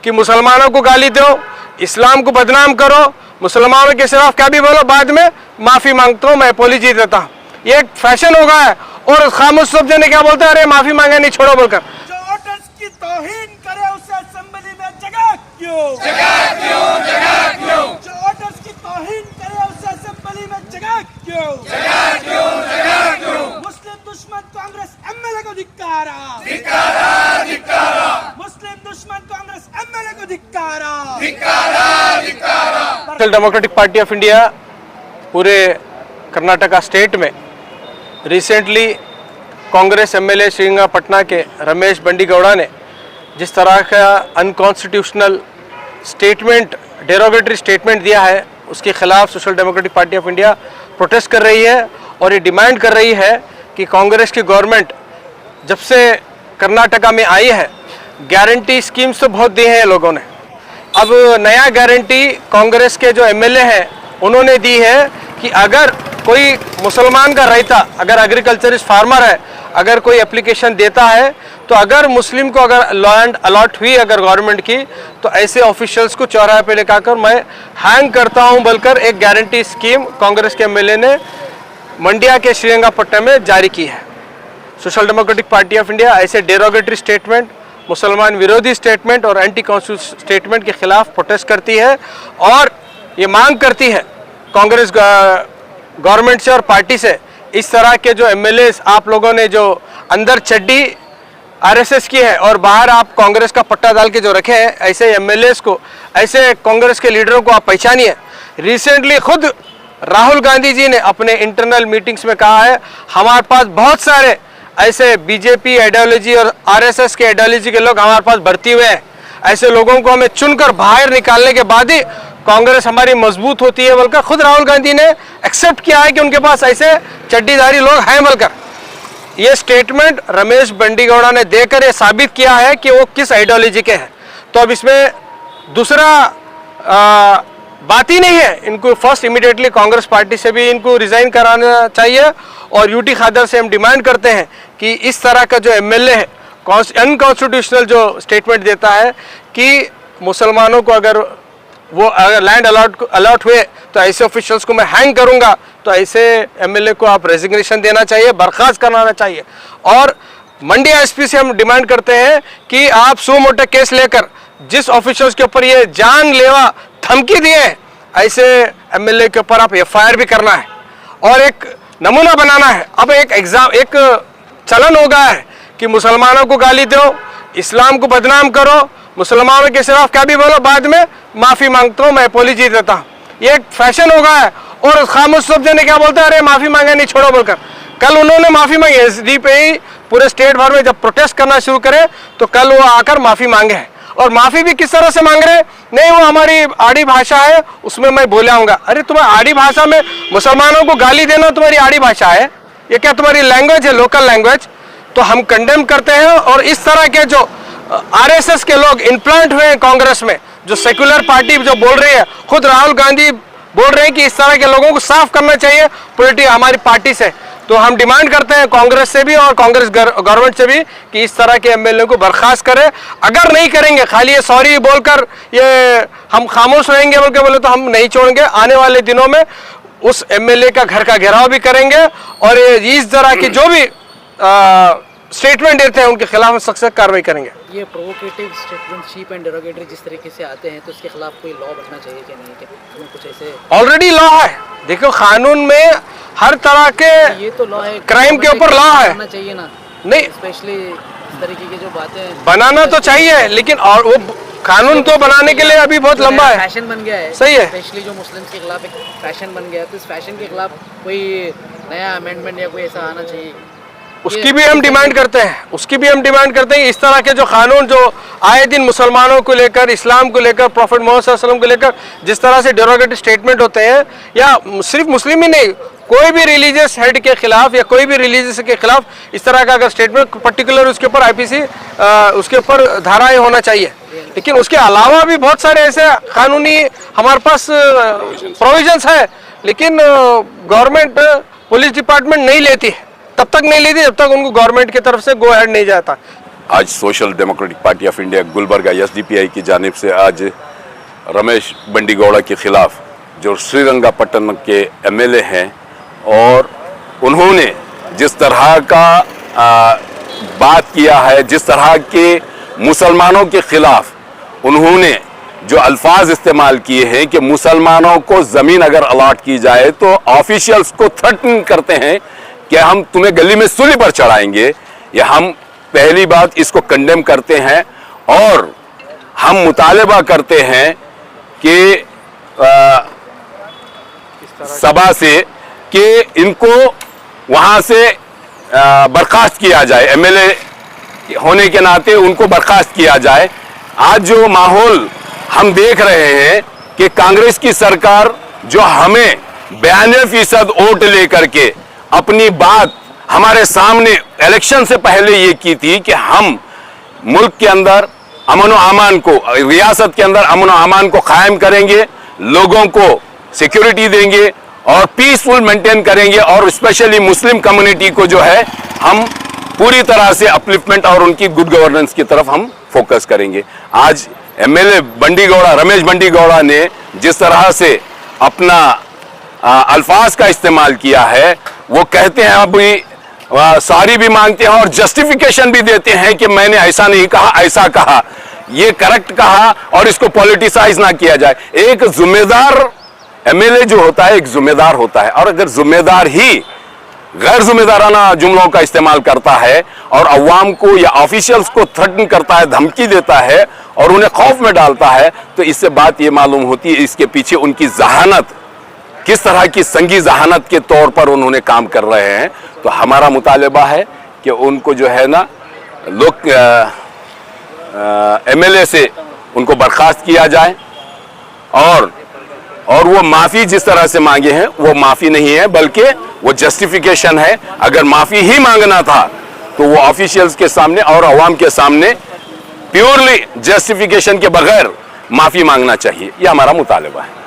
कि मुसलमानों को गाली दो, इस्लाम को बदनाम करो, मुसलमानों के खिलाफ क्या भी बोलो, बाद में माफ़ी मांगता हूँ, मैं अपॉलॉजी देता हूँ। ये एक फैशन हो गया है। और खामोश सब जने क्या बोलते हैं, अरे माफ़ी मांगे नहीं छोड़ो बोलकर। जो वोटर्स की तौहीन करे उसे असेंबली में जगह क्यों? जो वोटर्स की तौहीन करे उसे असेंबली में जगह क्यों? मुस्लिम दुश्मन कांग्रेस एमएलए को धिक्कारा। मुस्लिम दुश्मन कांग्रेस एमएलए को धिक्कारा। National Democratic Party of India पूरे कर्नाटका स्टेट में रिसेंटली कांग्रेस एमएलए श्रीरंगपट्टना के रमेश बंडीगौड़ा ने जिस तरह का अनकॉन्स्टिट्यूशनल स्टेटमेंट, डेरोगेटरी स्टेटमेंट दिया है, उसके खिलाफ social democratic Party of India protest कर रही है और ये डिमांड कर रही है कि कांग्रेस की गवर्नमेंट जब से कर्नाटका में आई है, गारंटी स्कीम्स तो बहुत दी हैं लोगों ने। अब नया गारंटी कांग्रेस के जो एमएलए हैं उन्होंने दी है कि अगर कोई मुसलमान का रहता, अगर एग्रीकल्चरिस्ट फार्मर है, अगर कोई एप्लीकेशन देता है, तो अगर मुस्लिम को अगर लैंड अलॉट हुई अगर गवर्नमेंट की, तो ऐसे ऑफिशियल्स को चौराहे पे लेकर मैं हैंग करता हूं बोलकर एक गारंटी स्कीम कांग्रेस के एमएलए ने मंडिया के श्रीरंगपट्टनम में जारी की है। Social democratic Party of India ऐसे डेरोगेटरी स्टेटमेंट, मुसलमान विरोधी स्टेटमेंट और एंटी कॉन्स्टिट्यूशनल स्टेटमेंट के खिलाफ प्रोटेस्ट करती है और ये मांग करती है कांग्रेस गवर्नमेंट से और पार्टी से, इस तरह के जो एमएलए आप लोगों ने जो अंदर चड्डी आरएसएस की है और बाहर आप कांग्रेस का पट्टा डाल के जो रखे हैं, ऐसे एमएलए को, ऐसे कांग्रेस के लीडरों को आप पहचानिए। रिसेंटली खुद राहुल गांधी जी ने अपने इंटरनल मीटिंग्स में कहा है, हमारे पास बहुत सारे ऐसे बीजेपी आइडियोलॉजी और आरएसएस के आइडियोलॉजी के लोग हमारे पास भर्ती हुए हैं, ऐसे लोगों को हमें चुनकर बाहर निकालने के बाद ही कांग्रेस हमारी मजबूत होती है बोलकर खुद राहुल गांधी ने एक्सेप्ट किया है कि उनके पास ऐसे चड्डीधारी लोग हैं बोलकर। ये स्टेटमेंट रमेश बंडीगौड़ा ने देकर ये साबित किया है कि वो किस आइडियोलॉजी के हैं। तो अब इसमें दूसरा बात ही नहीं है, इनको फर्स्ट इमीडिएटली कांग्रेस पार्टी से भी इनको रिजाइन कराना चाहिए और यूटी खादर से हम डिमांड करते हैं कि इस तरह का जो एमएलए है अनकॉन्स्टिट्यूशनल जो स्टेटमेंट देता है कि मुसलमानों को अगर वो अगर लैंड अलॉट हुए तो ऐसे ऑफिशियल्स को मैं हैंग करूंगा, तो ऐसे एमएलए को आप रेजिग्नेशन देना चाहिए, बर्खास्त कराना चाहिए। और मंडिया एसपी से हम डिमांड करते हैं कि आप सो मोटे केस लेकर जिस ऑफिशियल्स के ऊपर ये जानलेवा धमकी दिए ऐसे एमएलए के ऊपर आप एफआईआर भी करना है और एक नमूना बनाना है। अब एक चलन हो गया है कि मुसलमानों को गाली दो, इस्लाम को बदनाम करो, मुसलमानों के खिलाफ क्या भी बोलो, बाद में माफ़ी मांगता हूँ, मैं अपॉलॉजी देता हूँ। ये एक फैशन हो गया है। और खामोश सब जने क्या बोलते हैं, अरे माफ़ी मांगे नहीं छोड़ो बोलकर। कल उन्होंने माफ़ी मांगी, एसडी पे ही पूरे स्टेट भर में जब प्रोटेस्ट करना शुरू करे तो कल वो आकर माफ़ी मांगे हैं। और माफ़ी भी किस तरह से मांग रहे, नहीं वो हमारी आड़ी भाषा है उसमें मैं बोले आऊँगा। अरे तुम्हारी आड़ी भाषा में मुसलमानों को गाली देना तुम्हारी आड़ी भाषा है, ये क्या तुम्हारी लैंग्वेज है, लोकल लैंग्वेज? तो हम कंडेम करते हैं। और इस तरह के जो आरएसएस के लोग इम्प्लांट हुए हैं कांग्रेस में, जो सेक्युलर पार्टी जो बोल रही है, खुद राहुल गांधी बोल रहे हैं कि इस तरह के लोगों को साफ करना चाहिए हमारी पार्टी से। तो हम डिमांड करते हैं कांग्रेस से भी और कांग्रेस गवर्नमेंट से भी कि इस तरह के एमएलए को बर्खास्त करें। अगर नहीं करेंगे, खाली ये सॉरी बोलकर ये हम खामोश रहेंगे बोल के बोले तो हम नहीं छोड़ेंगे। आने वाले दिनों में उस एमएलए का घर का घेराव भी करेंगे और इस तरह की जो भी स्टेटमेंट देते हैं उनके खिलाफ हम सख्त कार्रवाई करेंगे। ये provocative statement, cheap and derogatory जिस तरीके से आते हैं, तो इसके खिलाफ कोई लॉ बनना चाहिए क्या नहीं? क्या कुछ ऐसे ऑलरेडी लॉ है? देखो कानून में हर तरह के ये तो लॉ है, क्राइम के ऊपर लॉ है, बनना चाहिए ना? नहीं, स्पेशली इस तरीके की जो बातें बनाना तो चाहिए, लेकिन और वो कानून तो बनाने के लिए अभी बहुत लंबा है। फैशन बन गया है, सही है, स्पेशली जो मुस्लिम के खिलाफ एक फैशन बन गया है, तो इस फैशन के खिलाफ कोई नया अमेंडमेंट या कोई ऐसा आना चाहिए। उसकी भी हम डिमांड करते हैं। इस तरह के जो कानून जो आए दिन मुसलमानों को लेकर, इस्लाम को लेकर, प्रॉफिट मोहम्मद सल्लल्लाहु अलैहि वसल्लम को लेकर जिस तरह से डेरोगेटरी स्टेटमेंट होते हैं, या सिर्फ मुस्लिम ही नहीं, कोई भी रिलीजियस हेड के खिलाफ या कोई भी रिलीजियस के खिलाफ इस तरह का अगर स्टेटमेंट पर्टिकुलर उसके ऊपर आईपीसी उसके ऊपर धाराएं होना चाहिए। लेकिन उसके अलावा भी बहुत सारे ऐसे कानूनी हमारे पास प्रोविजंस है, लेकिन गवर्नमेंट पुलिस डिपार्टमेंट नहीं लेती है, तब तक नहीं लेती जब तक उनको गवर्नमेंट की तरफ से गो हेड नहीं जाता। आज social democratic Party of India Gulbarga SDPI की जानिब से आज रमेश बंडीगौड़ा के खिलाफ जो श्रीरंगपट्टनम के MLA हैं और उन्होंने जिस तरह का बात किया है, जिस तरह के मुसलमानों के खिलाफ उन्होंने जो अल्फाज इस्तेमाल किए हैं कि मुसलमानों को ज़मीन अगर अलॉट की जाए तो ऑफिशियल्स को थ्रेटन करते हैं कि हम तुम्हें गली में सूली पर चढ़ाएंगे। या हम पहली बात इसको कंडेम करते हैं और हम मुतालबा करते हैं कि सभा से कि इनको वहाँ से बर्खास्त किया जाए, MLA होने के नाते उनको बर्खास्त किया जाए। आज जो माहौल हम देख रहे हैं कि कांग्रेस की सरकार जो हमें 92% वोट लेकर के अपनी बात हमारे सामने इलेक्शन से पहले ये की थी कि हम मुल्क के अंदर अमन व अमान को, रियासत के अंदर अमन व अमान को कायम करेंगे, लोगों को सिक्योरिटी देंगे और पीसफुल मेंटेन करेंगे और स्पेशली मुस्लिम कम्युनिटी को जो है हम पूरी तरह से अपलिफ्टमेंट और उनकी गुड गवर्नेंस की तरफ हम फोकस करेंगे। आज MLA बंडीगौड़ा, रमेश बंडीगौड़ा ने जिस तरह से अपना अल्फाज का इस्तेमाल किया है, वो कहते हैं अभी सॉरी भी मांगते हैं और जस्टिफिकेशन भी देते हैं कि मैंने ऐसा नहीं कहा, ऐसा कहा, ये करेक्ट कहा और इसको पॉलिटिसाइज ना किया जाए। एक जिम्मेदार MLA जो होता है एक जिम्मेदार होता है और अगर जिम्मेदार ही गैर जिम्मेदाराना जुमलों का इस्तेमाल करता है और अवाम को या ऑफिशियल्स को थ्रेटन करता है, धमकी देता है और उन्हें खौफ में डालता है, तो इससे बात ये मालूम होती है इसके पीछे उनकी जहानत, किस तरह की संगी जहानत के तौर पर उन्होंने काम कर रहे हैं। तो हमारा मुतालबा है कि उनको जो है ना लोग MLA से उनको बर्खास्त किया जाए और वो माफ़ी जिस तरह से मांगे हैं वो माफ़ी नहीं है बल्कि वो जस्टिफिकेशन है। अगर माफ़ी ही मांगना था तो वो ऑफिशियल्स के सामने और अवाम के सामने प्योरली जस्टिफिकेशन के बगैर माफ़ी मांगना चाहिए। ये हमारा मुतालबा है।